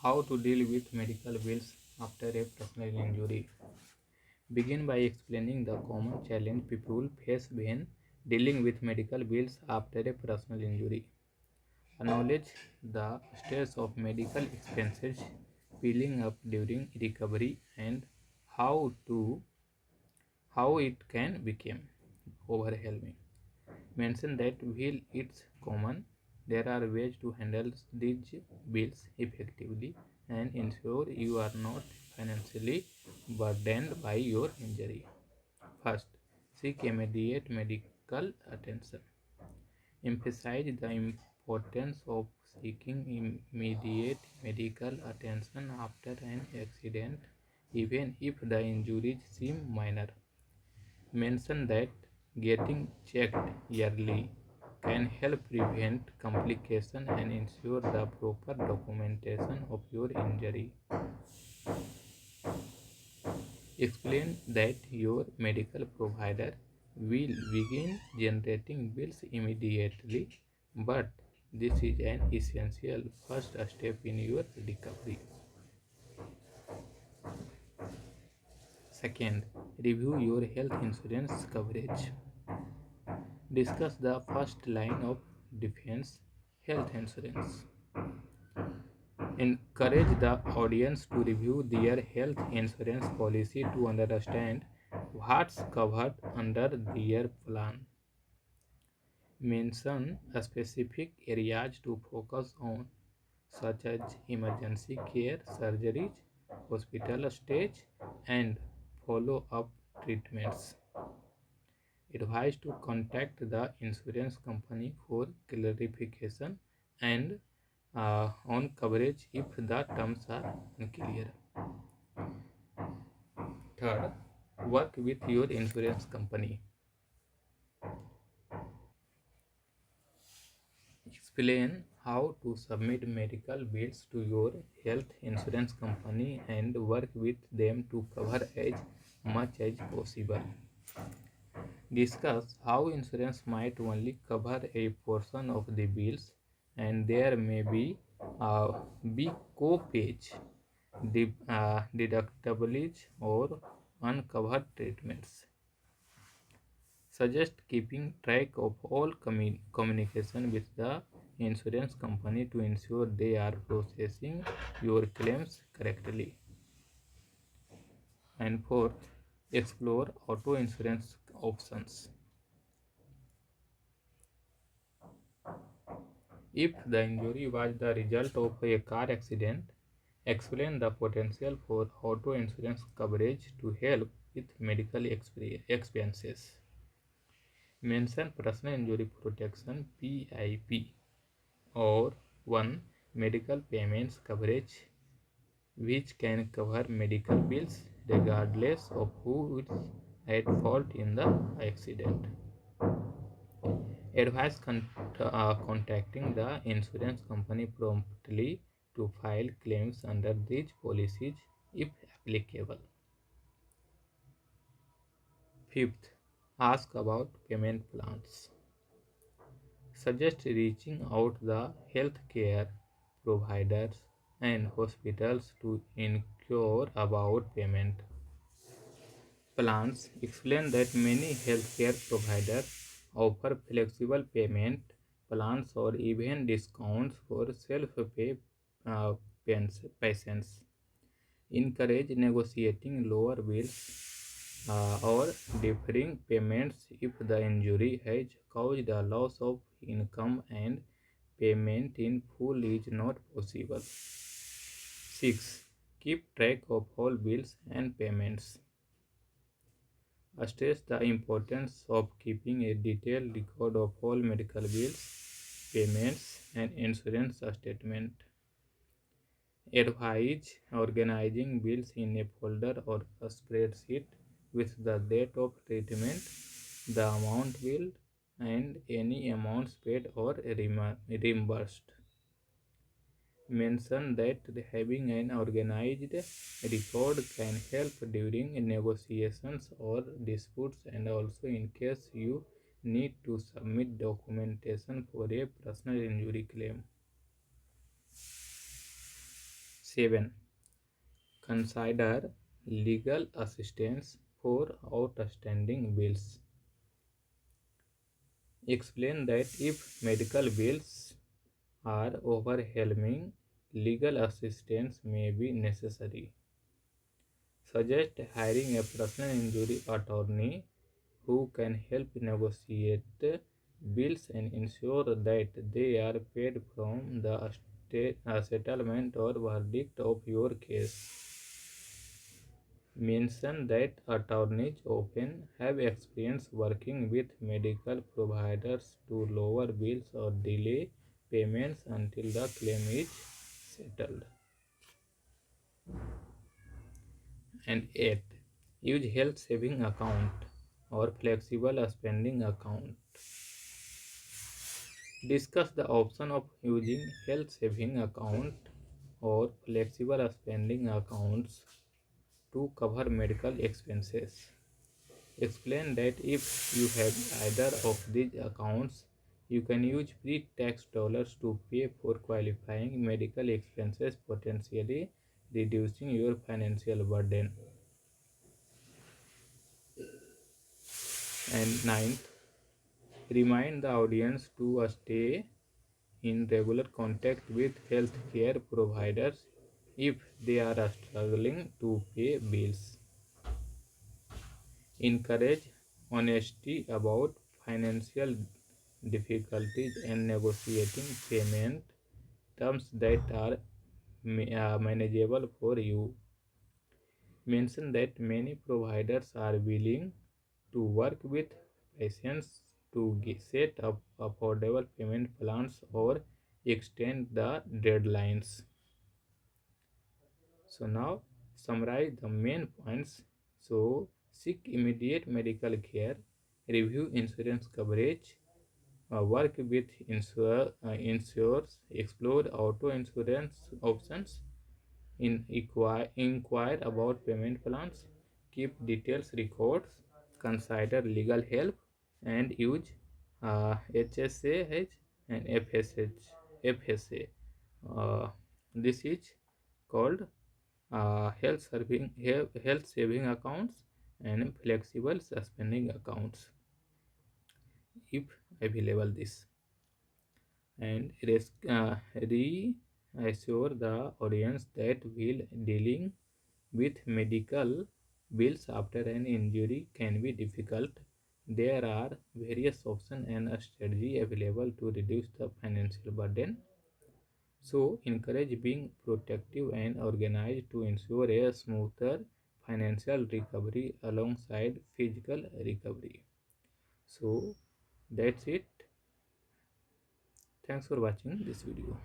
How to deal with medical bills after a personal injury. Begin by explaining the common challenge people face when dealing with medical bills after a personal injury. Acknowledge the stress of medical expenses piling up during recovery and how to how it can become overwhelming. Mention that while it's common, there are ways to handle these bills effectively and ensure you are not financially burdened by your injury. First, seek immediate medical attention. Emphasize the importance of seeking immediate medical attention after an accident, even if the injuries seem minor. Mention that getting checked yearly can help prevent complications and ensure the proper documentation of your injury. Explain that your medical provider will begin generating bills immediately, but this is an essential first step in your recovery. Second, review your health insurance coverage. Discuss the first line of defense, health insurance. Encourage the audience to review their health insurance policy to understand what's covered under their plan. Mention specific areas to focus on, such as emergency care, surgeries, hospital stays, and follow up treatments. Advise to contact the insurance company for clarification and on coverage if the terms are unclear. Third, work with your insurance company. Explain how to submit medical bills to your health insurance company and work with them to cover as much as possible. Discuss how insurance might only cover a portion of the bills and there may be co-pays, deductibles, or uncovered treatments. Suggest keeping track of all communication with the insurance company to ensure they are processing your claims correctly. And fourth, explore auto insurance options. If the injury was the result of a car accident, explain the potential for auto insurance coverage to help with medical expenses. Mention personal injury protection PIP or one medical payments coverage which can cover medical bills regardless of who is at fault in the accident. Advise contacting the insurance company promptly to file claims under these policies if applicable. Fifth, ask about payment plans. Suggest reaching out the healthcare providers and hospitals to inquire about payment plans. Explain that many healthcare providers offer flexible payment plans or even discounts for self-pay uh, patients. Encourage negotiating lower bills or deferring payments if the injury has caused a loss of income and payment in full is not possible. 6. Keep track of all bills and payments. Stress the importance of keeping a detailed record of all medical bills, payments, and insurance statement. Advise organizing bills in a folder or a spreadsheet with the date of treatment, the amount billed, and any amounts paid or reimbursed. Mention that having an organized record can help during negotiations or disputes and also in case you need to submit documentation for a personal injury claim. 7. Consider legal assistance for outstanding bills. Explain that if medical bills are overwhelming, legal assistance may be necessary. Suggest hiring a personal injury attorney who can help negotiate bills and ensure that they are paid from the settlement or verdict of your case. Mention that attorneys often have experience working with medical providers to lower bills or delay payments until the claim is settled. And 8. Use health saving account or flexible spending account. Discuss the option of using health saving account or flexible spending accounts to cover medical expenses. Explain that if you have either of these accounts, you can use pre-tax dollars to pay for qualifying medical expenses, potentially reducing your financial burden. And ninth, remind the audience to stay in regular contact with healthcare providers if they are struggling to pay bills. Encourage honesty about financial difficulties and negotiating payment terms that are manageable for you. Mention that many providers are willing to work with patients to set up affordable payment plans or extend the deadlines. So now summarize the main points. So seek immediate medical care, review insurance coverage, work with insurers, explore auto insurance options, inquire about payment plans, keep details records, consider legal help, and use HSAH and FSA. This is called health saving accounts and flexible spending accounts if available. This and reassure the audience that while dealing with medical bills after an injury can be difficult, there are various options and a strategy available to reduce the financial burden. So, encourage being protective and organized to ensure a smoother financial recovery alongside physical recovery. So, that's it. Thanks for watching this video.